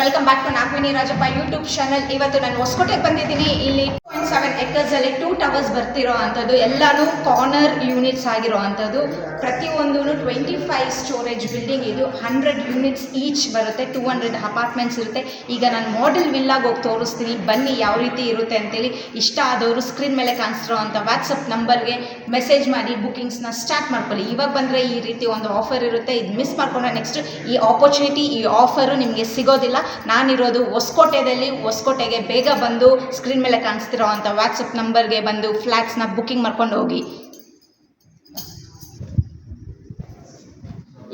Welcome back to Nagaveni Rajappa YouTube channel. ಇವತ್ತು ನಾನು ಹೊಸಕೋಟೆಗೆ ಬಂದಿದ್ದೀನಿ. ಇಲ್ಲಿ 2.7 acres ಅಲ್ಲಿ 2 towers ಬರ್ತಿರೋ ಅಂಥದ್ದು, ಎಲ್ಲಾನು ಕಾರ್ನರ್ ಯೂನಿಟ್ಸ್ ಆಗಿರೋ ಅಂಥದ್ದು. ಪ್ರತಿಯೊಂದೂ 25 ಸ್ಟೋರೇಜ್ ಬಿಲ್ಡಿಂಗ್. ಇದು 100 ಯೂನಿಟ್ಸ್ ಈಚ್ ಬರುತ್ತೆ, 200 ಅಪಾರ್ಟ್ಮೆಂಟ್ಸ್ ಇರುತ್ತೆ. ಈಗ ನಾನು ಮಾಡೆಲ್ ವಿಲ್ಲಾಗಿ ಹೋಗಿ ತೋರಿಸ್ತೀನಿ, ಬನ್ನಿ ಯಾವ ರೀತಿ ಇರುತ್ತೆ ಅಂತೇಳಿ. ಇಷ್ಟ ಆದವರು ಸ್ಕ್ರೀನ್ ಮೇಲೆ ಕಾಣಿಸ್ತಿರೋ ಅಂಥ ವಾಟ್ಸಪ್ ನಂಬರ್ಗೆ ಮೆಸೇಜ್ ಮಾಡಿ ಬುಕಿಂಗ್ಸ್ನ ಸ್ಟಾರ್ಟ್ ಮಾಡ್ಕೊಳ್ಳಿ. ಇವಾಗ ಬಂದರೆ ಈ ರೀತಿ ಒಂದು ಆಫರ್ ಇರುತ್ತೆ, ಇದು ಮಿಸ್ ಮಾಡ್ಕೊಂಡ್ರೆ ನೆಕ್ಸ್ಟ್ ಈ ಆಪರ್ಚುನಿಟಿ, ಈ ಆಫರು ನಿಮಗೆ ಸಿಗೋದಿಲ್ಲ. ನಾನಿರೋದು ಹೊಸಕೋಟೆಗೆ ಬೇಗ ಬಂದು ಸ್ಕ್ರೀನ್ ಮೇಲೆ ಕಾಣಿಸ್ತಿರೋ ಅಂಥ ವಾಟ್ಸಪ್ ನಂಬರ್ಗೆ ಬಂದು ಫ್ಲ್ಯಾಟ್ಸ್ನ ಬುಕಿಂಗ್ ಮಾಡ್ಕೊಂಡು ಹೋಗಿ.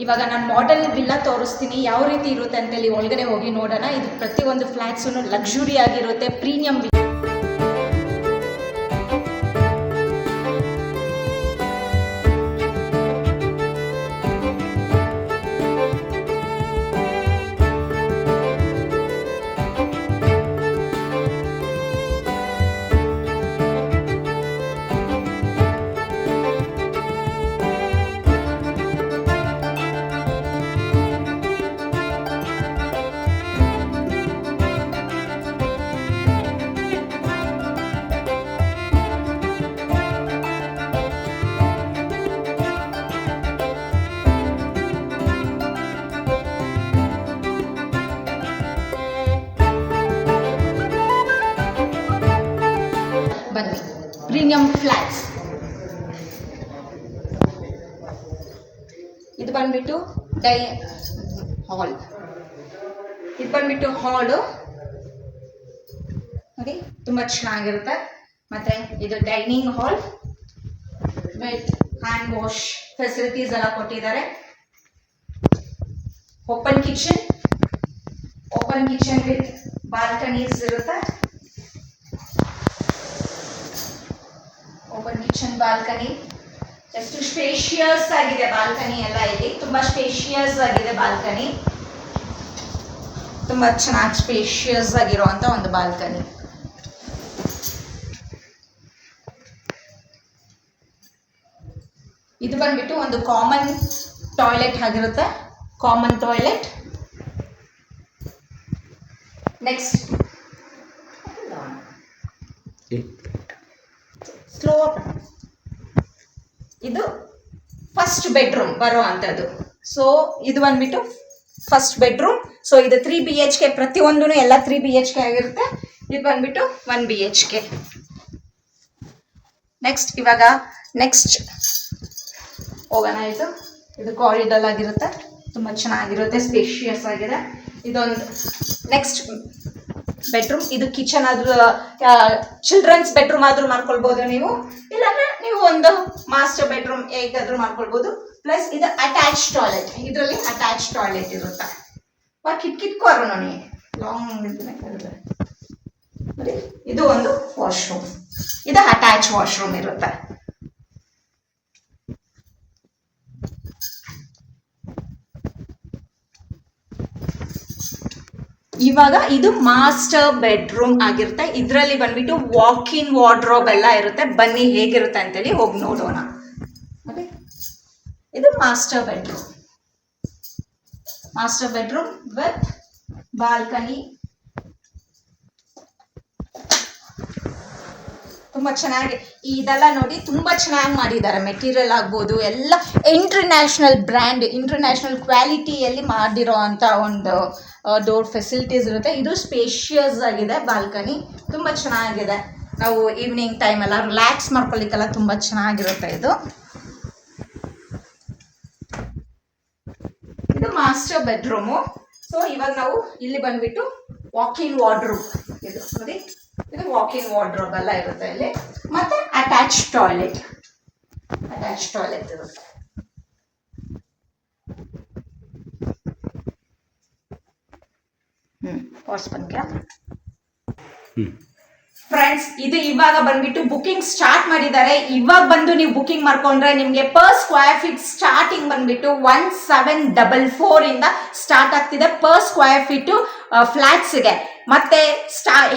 ಇವಾಗ ನಾನು ಮಾಡೆಲ್ ವಿಲ್ಲಾ ತೋರಿಸ್ತೀನಿ, ಯಾವ ರೀತಿ ಇರುತ್ತೆ ಅಂತೇಳಿ ಒಳಗಡೆ ಹೋಗಿ ನೋಡೋಣ. ಇದು ಪ್ರತಿಯೊಂದು ಫ್ಲ್ಯಾಟ್ಸೂ ಲಕ್ಸುರಿ ಆಗಿರುತ್ತೆ, ಪ್ರೀಮಿಯಂ. ಬನ್ನಿ, ಪ್ರೀಮಿಯಂ ಫ್ಲ್ಯಾಟ್ಸ್. ಇದು ಬಂದ್ಬಿಟ್ಟು ಹಾಲ್. ಇದು ಬಂದ್ಬಿಟ್ಟು ಹಾಲು ನೋಡಿ, ತುಂಬ ಚೆನ್ನಾಗಿರುತ್ತೆ. ಮತ್ತೆ ಇದು dining hall with hand wash facilities ಎಲ್ಲ ಕೊಟ್ಟಿದ್ದಾರೆ. ಓಪನ್ ಕಿಚನ್ ವಿತ್ ಬಾಲ್ಕನೀಸ್ ಇರುತ್ತೆ. ಓಪನ್ ಕಿಚನ್, ಬಾಲ್ಕನಿ, ಎಷ್ಟು ಸ್ಪೇಷಿಯಸ್ ಆಗಿದೆ ಬಾಲ್ಕನಿ ಎಲ್ಲ. ಇಲ್ಲಿ ತುಂಬಾ ಸ್ಪೇಷಿಯಸ್ ಆಗಿದೆ ಬಾಲ್ಕನಿ, ತುಂಬಾ ಚೆನ್ನಾಗಿ ಸ್ಪೇಷಿಯಸ್ ಆಗಿರುವಂತ ಒಂದು ಬಾಲ್ಕನಿ. ಇದು ಬಂದ್ಬಿಟ್ಟು ಒಂದು ಕಾಮನ್ ಟಾಯ್ಲೆಟ್ ಆಗಿರುತ್ತೆ, ಕಾಮನ್ ಟಾಯ್ಲೆಟ್. Next slow. ಇದು ಫಸ್ಟ್ ಬೆಡ್ರೂಮ್ ಬರೋ ಅಂಥದ್ದು. ಸೊ ಇದು ಬಂದ್ಬಿಟ್ಟು ಫಸ್ಟ್ ಬೆಡ್ರೂಮ್. ಸೊ ಇದು 3 BHK, ಪ್ರತಿಯೊಂದೂ ಎಲ್ಲ 3 BHK ಆಗಿರುತ್ತೆ. ಇದು ಬಂದ್ಬಿಟ್ಟು 1 BHK. ನೆಕ್ಸ್ಟ್ ಹೋಗೋಣ. ಇದು ಕಾರಿಡಾರ್ ಆಗಿರುತ್ತೆ, ತುಂಬ ಚೆನ್ನಾಗಿರುತ್ತೆ, ಸ್ಪೇಷಿಯಸ್ ಆಗಿದೆ. ಇದೊಂದು ನೆಕ್ಸ್ಟ್ ಬೆಡ್ರೂಮ್. ಇದು ಕಿಚನ್ ಆದ್ರೂ, ಚಿಲ್ಡ್ರನ್ಸ್ ಬೆಡ್ರೂಮ್ ಆದ್ರೂ ಮಾಡ್ಕೊಳ್ಬಹುದು ನೀವು, ಇಲ್ಲಾಂದ್ರೆ ನೀವು ಒಂದು ಮಾಸ್ಟರ್ ಬೆಡ್ರೂಮ್ ಹೇಗಾದ್ರೂ ಮಾಡ್ಕೊಳ್ಬಹುದು. ಪ್ಲಸ್ ಇದು ಅಟ್ಯಾಚ್ ಟಾಯ್ಲೆಟ್. ಇದರಲ್ಲಿ ಅಟ್ಯಾಚ್ ಟಾಯ್ಲೆಟ್ ಇರುತ್ತೆ. ಕಿಟ್ಕೋರು ನೋಡಿ, ಲಾಂಗ್ ನೋಡಿ. ಇದು ಒಂದು ವಾಶ್ರೂಮ್, ಇದು ಅಟ್ಯಾಚ್ ವಾಶ್ರೂಮ್ ಇರುತ್ತೆ. ಇವಾಗ ಇದು ಮಾಸ್ಟರ್ ಬೆಡ್ರೂಮ್ ಆಗಿರುತ್ತೆ. ಇದರಲ್ಲಿ ಬಂದ್ಬಿಟ್ಟು ವಾಕ್ ಇನ್ ವಾರ್ಡ್ರೋಬ್ ಎಲ್ಲ ಇರುತ್ತೆ. ಬನ್ನಿ ಹೇಗಿರುತ್ತೆ ಅಂತೇಳಿ ಹೋಗಿ ನೋಡೋಣ. ಇದು ಮಾಸ್ಟರ್ ಬೆಡ್ರೂಮ್ ವಿತ್ ಬಾಲ್ಕನಿ. ತುಂಬಾ ಚೆನ್ನಾಗಿ ಇದೆಲ್ಲ ನೋಡಿ, ತುಂಬಾ ಚೆನ್ನಾಗಿ ಮಾಡಿದ್ದಾರೆ. ಮೆಟೀರಿಯಲ್ ಆಗ್ಬೋದು ಎಲ್ಲ ಇಂಟರ್ನ್ಯಾಷನಲ್ ಬ್ರ್ಯಾಂಡ್, ಇಂಟರ್ನ್ಯಾಷನಲ್ ಕ್ವಾಲಿಟಿಯಲ್ಲಿ ಮಾಡಿರೋ ಅಂತ ಒಂದು ಡೋರ್ ಫೆಸಿಲಿಟೀಸ್ ಇರುತ್ತೆ. ಇದು ಸ್ಪೇಷಿಯಸ್ ಆಗಿದೆ ಬಾಲ್ಕನಿ, ತುಂಬ ಚೆನ್ನಾಗಿದೆ. ನಾವು ಈವ್ನಿಂಗ್ ಟೈಮ್ ಎಲ್ಲ ರಿಲ್ಯಾಕ್ಸ್ ಮಾಡ್ಕೊಳ್ಳಿಕ್ಕೆಲ್ಲ ತುಂಬ ಚೆನ್ನಾಗಿರುತ್ತೆ. ಇದು ಮಾಸ್ಟರ್ ಬೆಡ್ರೂಮು. ಸೊ ಇವಾಗ ನಾವು ಇಲ್ಲಿ ಬಂದ್ಬಿಟ್ಟು ವಾಕ್ ಇನ್ ವಾರ್ಡ್ರೋಬ್. ಇದು ನೋಡಿ, ಇದು ವಾಕ್ ಇನ್ ವಾರ್ಡ್ರೋಬ್ ಎಲ್ಲ ಇರುತ್ತೆ ಇಲ್ಲಿ. ಮತ್ತೆ ಅಟ್ಯಾಚ್ ಟಾಯ್ಲೆಟ್ ಇರುತ್ತೆ. ಫ್ರೆಂಡ್ಸ್, ಇದು ಇವಾಗ ಬಂದ್ಬಿಟ್ಟು ಬುಕಿಂಗ್ ಸ್ಟಾರ್ಟ್ ಮಾಡಿದ್ದಾರೆ. ಇವಾಗ ಬಂದು ನೀವು ಬುಕಿಂಗ್ ಮಾಡ್ಕೊಂಡ್ರೆ ನಿಮಗೆ ಪರ್ ಸ್ಕ್ವೇರ್ ಫೀಟ್ ಸ್ಟಾರ್ಟಿಂಗ್ ಬಂದ್ಬಿಟ್ಟು 1744 ಇಂದ ಸ್ಟಾರ್ಟ್ ಆಗ್ತಿದೆ. ಪರ್ ಸ್ಕ್ವೇರ್ ಫೀಟು ಫ್ಲಾಟ್ಸ್ಗೆ. ಮತ್ತೆ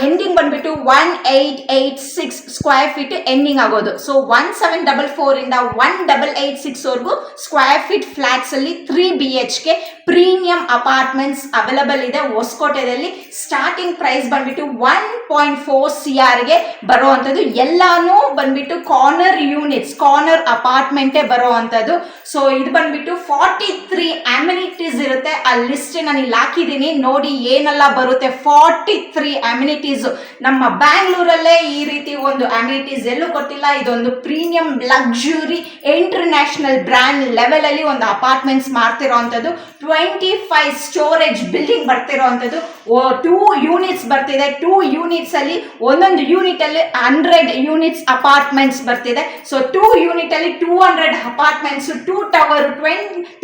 ಎಂಡಿಂಗ್ ಬಂದ್ಬಿಟ್ಟು 1886 ಸ್ಕ್ವೇರ್ ಫೀಟ್ ಎಂಡಿಂಗ್ ಆಗೋದು. ಸೊ 1744 ಇಂದ 1886 ವರೆಗೂ ಸ್ಕ್ವೇರ್ ಫೀಟ್ ಫ್ಲಾಟ್ಸ್ ಅಲ್ಲಿ 3 BHK ಪ್ರೀಮಿಯಂ ಅಪಾರ್ಟ್ಮೆಂಟ್ಸ್ ಅವೈಲಬಲ್ ಇದೆ ಹೊಸಕೋಟೆಯಲ್ಲಿ. ಸ್ಟಾರ್ಟಿಂಗ್ ಪ್ರೈಸ್ ಬಂದ್ಬಿಟ್ಟು 1.4 CR ಗೆ ಬರುವಂತದ್ದು. ಎಲ್ಲಾನು ಬಂದ್ಬಿಟ್ಟು ಕಾರ್ನರ್ ಯೂನಿಟ್ಸ್, ಕಾರ್ನರ್ ಅಪಾರ್ಟ್ಮೆಂಟೇ ಬರುವಂತದ್ದು. ಸೊ ಇದು ಬಂದ್ಬಿಟ್ಟು 43 ಅಮ್ಯುನಿಟೀಸ್ ಇರುತ್ತೆ. ಆ ಲಿಸ್ಟ್ ನಾನು ಇಲ್ಲಿ ಹಾಕಿದ್ದೀನಿ ನೋಡಿ ಏನೆಲ್ಲ ಬರುತ್ತೆ. 43 ಅಮ್ಯುನಿಟೀಸ್. ನಮ್ಮ ಬ್ಯಾಂಗ್ಳೂರಲ್ಲೇ ಈ ರೀತಿ ಒಂದು ಅಮ್ಯುನಿಟೀಸ್ ಎಲ್ಲೂ ಕೊಟ್ಟಿಲ್ಲ. ಇದೊಂದು premium luxury international brand level ಅಲ್ಲಿ ಒಂದು ಅಪಾರ್ಟ್ಮೆಂಟ್ಸ್ ಮಾಡ್ತಿರೋಂಥದ್ದು. 25 ಸ್ಟೋರೇಜ್ ಬಿಲ್ಡಿಂಗ್ ಬರ್ತಿರೋಂಥದ್ದು. 2 ಯೂನಿಟ್ಸ್ ಬರ್ತಿದೆ. 2 ಯೂನಿಟ್ಸ್ ಅಲ್ಲಿ ಒಂದೊಂದು ಯೂನಿಟ್ ಅಲ್ಲಿ 100 ಯೂನಿಟ್ಸ್ ಅಪಾರ್ಟ್ಮೆಂಟ್ಸ್ ಬರ್ತಿದೆ. ಸೊ 2 ಯೂನಿಟ್ ಅಲ್ಲಿ 200 ಅಪಾರ್ಟ್ಮೆಂಟ್ಸ್, 2 ಟವರ್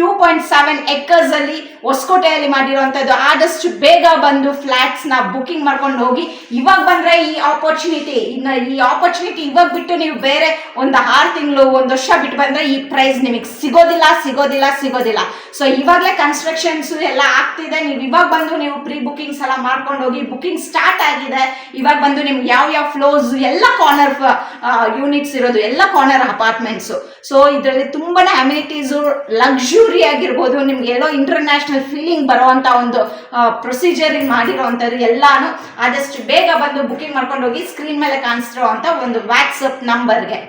2.7 ಎಕರ್ಸ್ ಅಲ್ಲಿ ಹೊಸಕೋಟೆಯಲ್ಲಿ ಮಾಡಿರುವಂತದ್ದು. ಆದಷ್ಟು ಬೇಗ ಬಂದು ಫ್ಲಾಟ್ಸ್ ನ ಬುಕಿಂಗ್ ಮಾಡ್ಕೊಂಡು ಹೋಗಿ. ಇವಾಗ ಬಂದ್ರೆ ಈ ಆಪರ್ಚುನಿಟಿ ಇವಾಗ ಬಿಟ್ಟು ನೀವು ಬೇರೆ ಒಂದು 6 ತಿಂಗಳು 1 ವರ್ಷ ಬಿಟ್ಟು ಬಂದ್ರೆ ಈ ಪ್ರೈಸ್ ನಿಮಗೆ ಸಿಗೋದಿಲ್ಲ. ಸೊ ಇವಾಗಲೇ ಕನ್ಸ್ಟ್ರಕ್ಷನ್ಸ್ ಎಲ್ಲ ಆಗ್ತಿದೆ. ನೀವು ಇವಾಗ ಬಂದು ನೀವು ಪ್ರೀ ಬುಕಿಂಗ್ಸ್ ಎಲ್ಲ ಮಾಡ್ಕೊಂಡು ಹೋಗಿ. ಬುಕಿಂಗ್ ಸ್ಟಾರ್ಟ್ ಆಗಿದೆ. ಇವಾಗ ಬಂದು ನಿಮ್ಗೆ ಯಾವ ಫ್ಲೋರ್ಸ್ ಎಲ್ಲ ಕಾರ್ನರ್ ಯೂನಿಟ್ಸ್ ಇರೋದು, ಎಲ್ಲ ಕಾರ್ನರ್ ಅಪಾರ್ಟ್ಮೆಂಟ್ಸ್. ಸೊ ಇದರಲ್ಲಿ ತುಂಬಾನೇ ಅಮ್ಯುನಿಟೀಸ್, ಲಕ್ಸುರಿ ಆಗಿರ್ಬೋದು, ನಿಮ್ಗೆ ಎಲ್ಲೋ ಇಂಟರ್ನ್ಯಾಷನಲ್ ಫೀಲಿಂಗ್ ಬರುವಂತ ಒಂದು ಪ್ರೊಸೀಜರ್ ಮಾಡಿರುವಂತದ್ದು ಎಲ್ಲಾನು. ಆದಷ್ಟು ಬೇಗ ಬಂದು ಬುಕಿಂಗ್ ಮಾಡ್ಕೊಂಡು ಹೋಗಿ. ಸ್ಕ್ರೀನ್ ಮೇಲೆ ಕಾಣಿಸ್ತಿರೋ ಅಂತ ಒಂದು ವಾಟ್ಸಪ್ ನಂಬರ್ಗೆ.